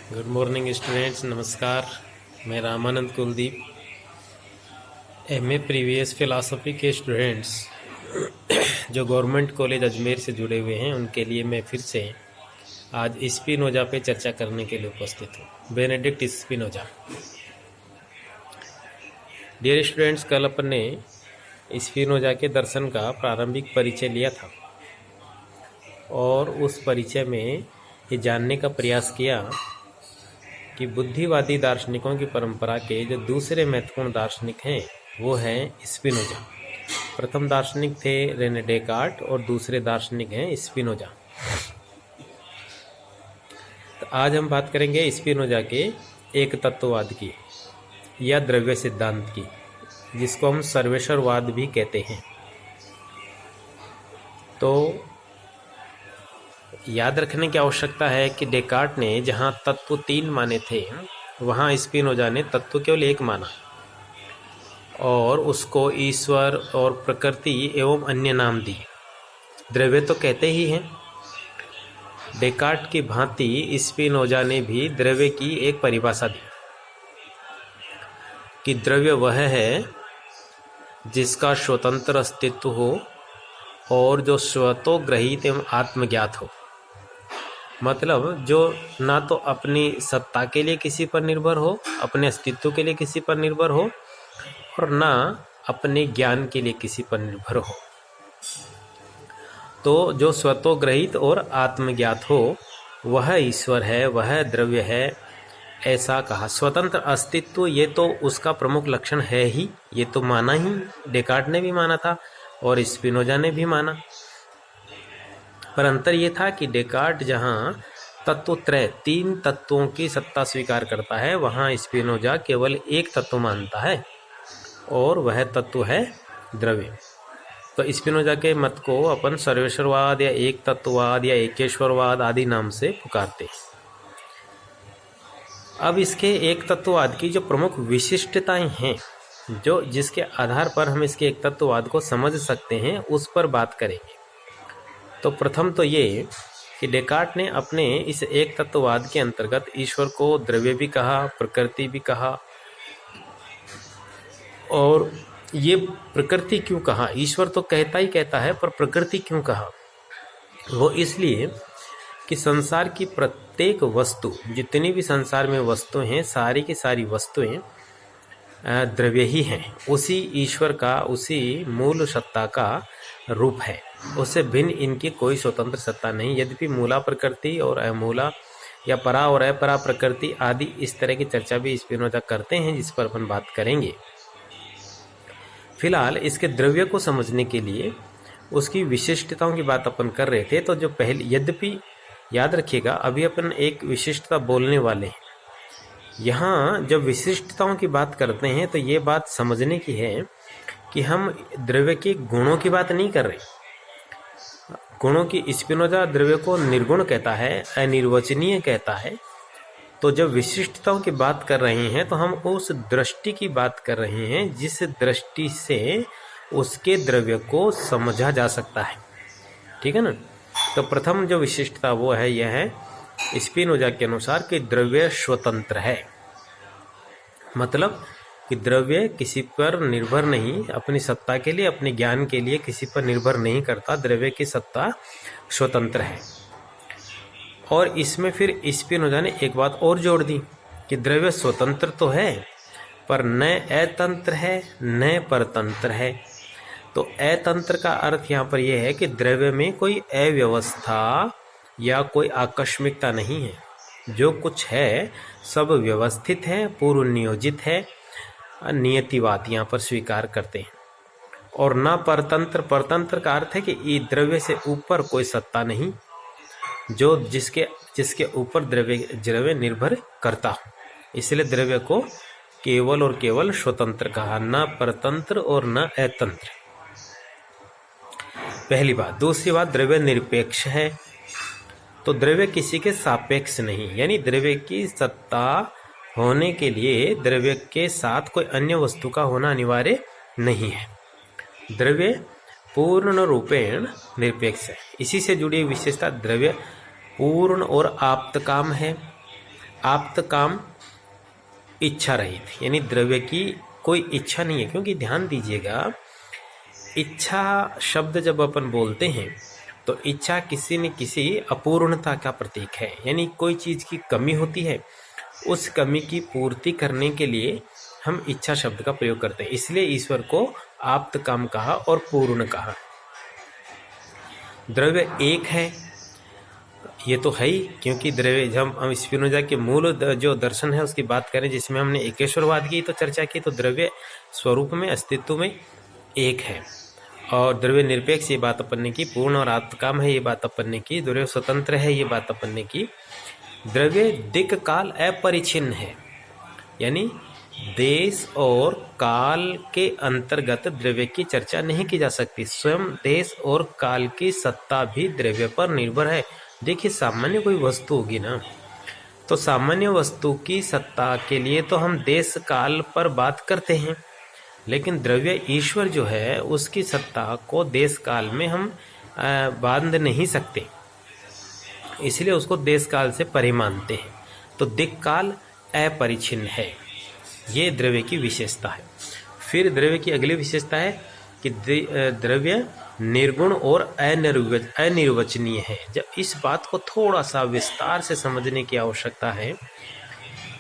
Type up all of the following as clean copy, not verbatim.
Good morning students, नमस्कार। मैं Ramanand Kuldeep, MA previous philosophy के स्टूडेंट्स जो गवर्नमेंट कॉलेज अजमेर से जुड़े हुए हैं उनके लिए मैं फिर से आज स्पिनोजा पे चर्चा करने के लिए उपस्थित हूँ। Benedict Spinoza. डियर स्टूडेंट्स, कल अपन ने स्पिनोजा के दर्शन का प्रारंभिक परिचय लिया था और उस परिचय में ये जानने का प्रयास किया कि बुद्धिवादी दार्शनिकों की परंपरा के जो दूसरे महत्वपूर्ण दार्शनिक हैं वो हैं स्पिनोजा। प्रथम दार्शनिक थे रेने डेकार्ट और दूसरे दार्शनिक हैं स्पिनोजा। तो आज हम बात करेंगे स्पिनोजा के एक तत्ववाद की या द्रव्य सिद्धांत की, जिसको हम सर्वेश्वरवाद भी कहते हैं। तो याद रखने की आवश्यकता है कि डेकार्ट ने जहाँ तत्व 3 माने थे वहाँ स्पिनोजा ने तत्व केवल एक माना और उसको ईश्वर और प्रकृति एवं अन्य नाम दिए। द्रव्य तो कहते ही हैं। डेकार्ट की भांति स्पिनोजा ने भी द्रव्य की एक परिभाषा दी कि द्रव्य वह है जिसका स्वतंत्र अस्तित्व हो और जो स्वतोग्रहित एवं आत्मज्ञात हो। मतलब जो ना तो अपनी सत्ता के लिए किसी पर निर्भर हो, अपने अस्तित्व के लिए किसी पर निर्भर हो, और ना अपने ज्ञान के लिए किसी पर निर्भर हो। तो जो स्वतोग्रहित और आत्मज्ञात हो वह ईश्वर है, वह द्रव्य है, ऐसा कहा। स्वतंत्र अस्तित्व ये तो उसका प्रमुख लक्षण है ही, ये तो माना ही, डेकार्ट ने भी माना था और स्पिनोजा ने भी माना। पर अंतर ये था कि डेकार्ट जहाँ तत्वत्रय 3 तत्वों की सत्ता स्वीकार करता है वहाँ स्पिनोजा केवल एक तत्व मानता है और वह तत्व है द्रव्य। तो स्पिनोजा के मत को अपन सर्वेश्वरवाद या एक तत्ववाद या एकेश्वरवाद आदि नाम से पुकारते हैं। अब इसके एक तत्ववाद की जो प्रमुख विशिष्टताएं हैं, जो जिसके आधार पर हम इसके एक तत्ववाद को समझ सकते हैं, उस पर बात करेंगे। तो प्रथम तो ये कि डेकार्ट ने अपने इस एक तत्ववाद के अंतर्गत ईश्वर को द्रव्य भी कहा, प्रकृति भी कहा। और ये प्रकृति क्यों कहा? ईश्वर तो कहता ही कहता है, पर प्रकृति क्यों कहा? वो इसलिए कि संसार की प्रत्येक वस्तु, जितनी भी संसार में वस्तुएं हैं, सारी की सारी वस्तुएं द्रव्य ही हैं। उसी ईश्वर का, उसी मूल सत्ता का रूप है। उससे भिन्न इनकी कोई स्वतंत्र सत्ता नहीं। यद्यपि मूला प्रकृति और अमूला या परा और अपरा प्रकृति आदि इस तरह की चर्चा भी स्पिनोजा करते हैं, जिस पर अपन बात करेंगे। फिलहाल इसके द्रव्य को समझने के लिए उसकी विशिष्टताओं की बात अपन कर रहे थे। तो जो पहले, यद्यपि याद रखिएगा अभी अपन एक विशिष्टता बोलने वाले हैं। यहाँ जब विशिष्टताओं की बात करते हैं तो ये बात समझने की है कि हम द्रव्य के गुणों की बात नहीं कर रहे। गुणों की, स्पिनोजा द्रव्य को निर्गुण कहता है, अनिर्वचनीय कहता है। तो जब विशिष्टताओं की बात कर रहे हैं तो हम उस दृष्टि की बात कर रहे हैं जिस दृष्टि से उसके द्रव्य को समझा जा सकता है। ठीक है ना? तो प्रथम जो विशिष्टता वो है, यह है स्पिनोजा के अनुसार कि द्रव्य स्वतंत्र है। मतलब कि द्रव्य किसी पर निर्भर नहीं, अपनी सत्ता के लिए, अपने ज्ञान के लिए किसी पर निर्भर नहीं करता। द्रव्य की सत्ता स्वतंत्र है। और इसमें फिर स्पिनोजा ने एक बात और जोड़ दी कि द्रव्य स्वतंत्र तो है पर न अतंत्र है न परतंत्र है। तो अतंत्र का अर्थ यहाँ पर यह है कि द्रव्य में कोई अव्यवस्था या कोई आकस्मिकता नहीं है। जो कुछ है सब व्यवस्थित है, पूर्व नियोजित है, नियतिवाद यहाँ पर स्वीकार करते हैं। और ना परतंत्र, परतंत्र का अर्थ है कि द्रव्य से ऊपर कोई सत्ता नहीं जो जिसके ऊपर द्रव्य निर्भर करता हो। इसलिए द्रव्य को केवल और केवल स्वतंत्र कहा, ना परतंत्र और ना अतंत्र। पहली बात। दूसरी बात, द्रव्य निरपेक्ष है। तो द्रव्य किसी के सापेक्ष नहीं, यानी द्रव्य की सत्ता होने के लिए द्रव्य के साथ कोई अन्य वस्तु का होना अनिवार्य नहीं है। द्रव्य पूर्ण रूपेण निरपेक्ष है। इसी से जुड़ी विशेषता, द्रव्य पूर्ण और आप्तकाम है। आप्त काम इच्छा रहित, यानी द्रव्य की कोई इच्छा नहीं है। क्योंकि ध्यान दीजिएगा, इच्छा शब्द जब अपन बोलते हैं तो इच्छा किसी न किसी अपूर्णता का प्रतीक है, यानी कोई चीज़ की कमी होती है, उस कमी की पूर्ति करने के लिए हम इच्छा शब्द का प्रयोग करते हैं। इसलिए ईश्वर को आप्त काम कहा और पूर्ण कहा। द्रव्य एक है, ये तो है ही, क्योंकि द्रव्य जब हम स्पिनोजा के मूल जो दर्शन है उसकी बात करें, जिसमें हमने एकेश्वरवाद की तो चर्चा की, तो द्रव्य स्वरूप में अस्तित्व में एक है। और द्रव्य निरपेक्ष ये बात अपन ने की, पूर्ण और आत्मकाम है ये बात अपन ने की, द्रव्य स्वतंत्र है ये बात अपन ने की। द्रव्य दिक् काल अपरिच्छिन्न है, यानी देश और काल के अंतर्गत द्रव्य की चर्चा नहीं की जा सकती। स्वयं देश और काल की सत्ता भी द्रव्य पर निर्भर है। देखिए, सामान्य कोई वस्तु होगी ना, तो सामान्य वस्तु की सत्ता के लिए तो हम देश काल पर बात करते हैं, लेकिन द्रव्य ईश्वर जो है उसकी सत्ता को देश काल में हम बांध नहीं सकते, इसलिए उसको देश काल से परे मानते हैं। तो दिक् काल अपरिच्छिन्न है, ये द्रव्य की विशेषता है। फिर द्रव्य की अगली विशेषता है कि द्रव्य निर्गुण और अनिर्वचनीय है। जब इस बात को थोड़ा सा विस्तार से समझने की आवश्यकता है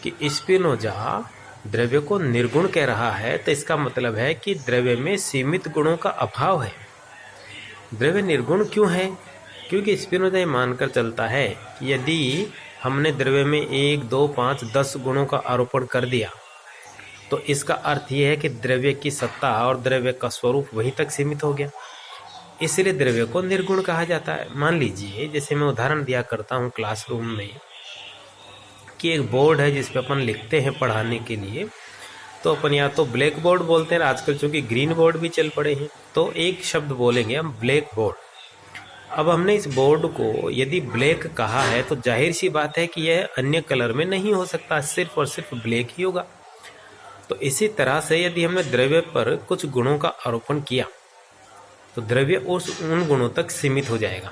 कि स्पिनोजा द्रव्य को निर्गुण कह रहा है, तो इसका मतलब है कि द्रव्य में सीमित गुणों का अभाव है। द्रव्य निर्गुण क्यों है? क्योंकि स्पिनोजा ये मानकर चलता है कि यदि हमने द्रव्य में 1, 2, 5, 10 गुणों का आरोपण कर दिया, तो इसका अर्थ यह है कि द्रव्य की सत्ता और द्रव्य का स्वरूप वहीं तक सीमित हो गया, इसलिए द्रव्य को निर्गुण कहा जाता है। मान लीजिए, जैसे मैं उदाहरण दिया करता हूँ क्लासरूम में, कि एक बोर्ड है जिस पे अपन लिखते हैं पढ़ाने के लिए, तो अपन या तो ब्लैक बोर्ड बोलते हैं, आजकल चूंकि ग्रीन बोर्ड भी चल पड़े हैं, तो एक शब्द बोलेंगे हम, ब्लैक बोर्ड। अब हमने इस बोर्ड को यदि ब्लैक कहा है तो जाहिर सी बात है कि यह अन्य कलर में नहीं हो सकता, सिर्फ और सिर्फ ब्लैक ही होगा। तो इसी तरह से यदि हमने द्रव्य पर कुछ गुणों का आरोपण किया तो द्रव्य उन गुणों तक सीमित हो जाएगा।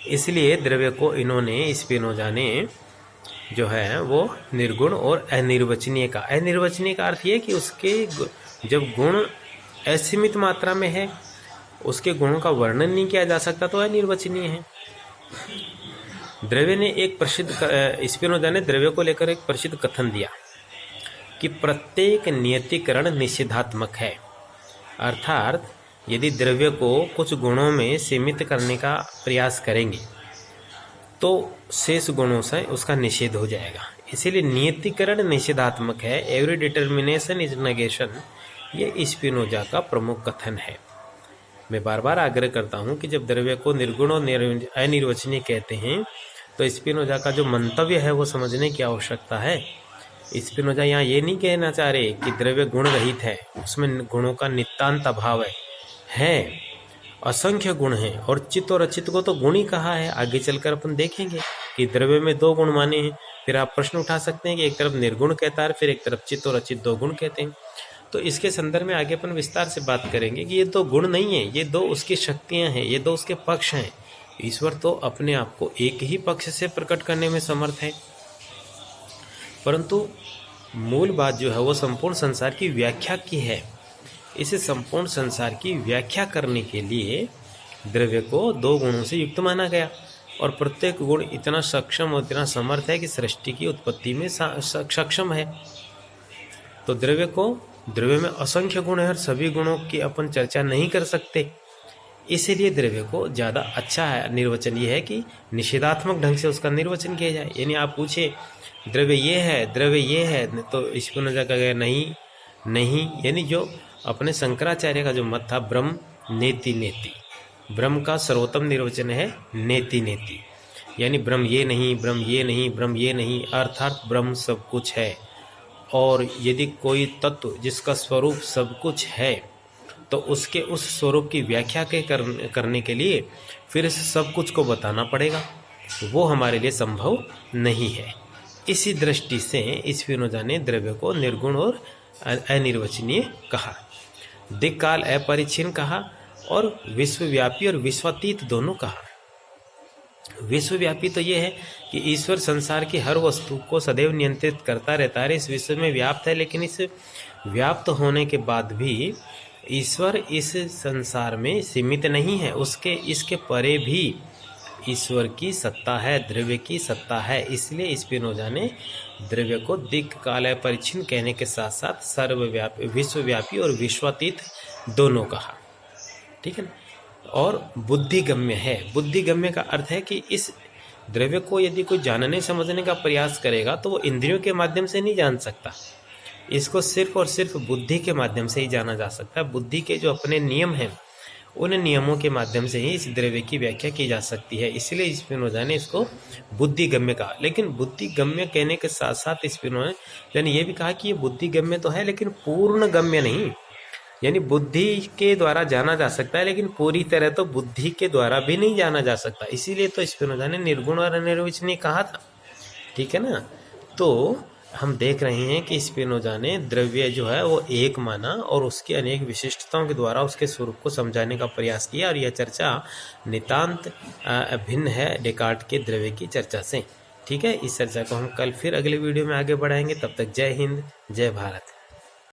इसलिए द्रव्य को इन्होंने, स्पिनोजा ने जो है वो निर्गुण और अनिर्वचनीय का। अनिर्वचनीय का अर्थ ये कि उसके जब गुण असीमित मात्रा में है, उसके गुणों का वर्णन नहीं किया जा सकता, तो अनिर्वचनीय है। द्रव्य ने एक प्रसिद्ध, स्पिनोजा ने द्रव्य को लेकर एक प्रसिद्ध कथन दिया कि प्रत्येक नियतिकरण निषेधात्मक है। अर्थात यदि द्रव्य को कुछ गुणों में सीमित करने का प्रयास करेंगे तो शेष गुणों से उसका निषेध हो जाएगा। इसीलिए नियतिकरण निषेधात्मक है, एवरी डिटर्मिनेशन इज नेगेशन, ये स्पिनोजा का प्रमुख कथन है। मैं बार बार आग्रह करता हूँ कि जब द्रव्य को निर्गुण और अनिर्वचनीय कहते हैं तो स्पिनोजा का जो मंतव्य है वो समझने की आवश्यकता है। स्पिनोजा यहाँ ये नहीं कहना चाह रहे कि द्रव्य गुण रहित है, उसमें गुणों का नितांत अभाव है, असंख्य गुण हैं, और चित्त और अचित्त को तो गुण ही कहा है। आगे चलकर अपन देखेंगे कि द्रव्य में 2 गुण माने हैं। फिर आप प्रश्न उठा सकते हैं कि एक तरफ निर्गुण कहता है, फिर एक तरफ चित्त और अचित्त 2 गुण कहते हैं। तो इसके संदर्भ में आगे अपन विस्तार से बात करेंगे कि ये 2 गुण नहीं है, ये 2 उसकी शक्तियां हैं, ये 2 उसके पक्ष हैं। ईश्वर तो अपने आप को एक ही पक्ष से प्रकट करने में समर्थ है, परंतु मूल बात जो है वो संपूर्ण संसार की व्याख्या की है। इसे संपूर्ण संसार की व्याख्या करने के लिए द्रव्य को 2 गुणों से युक्त माना गया, और प्रत्येक गुण इतना सक्षम और इतना समर्थ है कि सृष्टि की उत्पत्ति में सक्षम है। तो द्रव्य में असंख्य गुण है और सभी गुणों की अपन चर्चा नहीं कर सकते, इसीलिए द्रव्य को ज़्यादा अच्छा है निर्वचन ये है कि निषेधात्मक ढंग से उसका निर्वचन किया जाए। यानी आप पूछे द्रव्य ये है, द्रव्य ये है, तो स्पिनोजा का गया नहीं, यानी जो अपने शंकराचार्य का जो मत था, ब्रह्म नेति नेति, ब्रह्म का सर्वोत्तम निर्वचन है नेति नेति, यानी ब्रह्म ये नहीं, ब्रह्म ये नहीं, ब्रह्म ये नहीं, अर्थात ब्रह्म सब कुछ है। और यदि कोई तत्व जिसका स्वरूप सब कुछ है तो उसके उस स्वरूप की व्याख्या करने के लिए फिर इस सब कुछ को बताना पड़ेगा, वो हमारे लिए संभव नहीं है। इसी दृष्टि से स्पिनोजा ने द्रव्य को निर्गुण और अनिर्वचनीय कहा, दिक् काल अपरिच्छिन्न कहा, और विश्वव्यापी और विश्वातीत दोनों कहा। विश्वव्यापी तो ये है कि ईश्वर संसार की हर वस्तु को सदैव नियंत्रित करता रहता है, इस विश्व में व्याप्त है, लेकिन इस व्याप्त होने के बाद भी ईश्वर इस संसार में सीमित नहीं है, उसके इसके परे भी ईश्वर की सत्ता है, द्रव्य की सत्ता है। इसलिए स्पिनोजा ने द्रव्य को दिक् काल परिच्छिन्न कहने के साथ साथ सर्वव्यापी, विश्वव्यापी और विश्वातीत दोनों कहा। ठीक है ना। और बुद्धिगम्य है। बुद्धिगम्य का अर्थ है कि इस द्रव्य को यदि कोई जानने समझने का प्रयास करेगा तो वो इंद्रियों के माध्यम से नहीं जान सकता, इसको सिर्फ और सिर्फ बुद्धि के माध्यम से ही जाना जा सकता है। बुद्धि के जो अपने नियम हैं उन नियमों के माध्यम से ही इस द्रव्य की व्याख्या की जा सकती है। इसलिए स्पिनोजा ने इसको बुद्धिगम्य कहा। लेकिन बुद्धिगम्य कहने के साथ साथ स्पिनोजा ने यह भी कहा कि ये बुद्धिगम्य तो है लेकिन पूर्ण गम्य नहीं, यानी बुद्धि के द्वारा जाना जा सकता है लेकिन पूरी तरह तो बुद्धि के द्वारा भी नहीं जाना जा सकता। इसीलिए तो स्पिनोजा ने निर्गुण और अनिर्वचनीय कहा था। ठीक है ना। तो हम देख रहे हैं कि स्पिनोजा ने द्रव्य जो है वो एक माना और उसकी अनेक विशिष्टताओं के द्वारा उसके स्वरूप को समझाने का प्रयास किया, और यह चर्चा नितांत भिन्न है डेकार्ट के द्रव्य की चर्चा से। ठीक है। इस चर्चा को हम कल फिर अगले वीडियो में आगे बढ़ाएंगे। तब तक जय हिंद, जय भारत।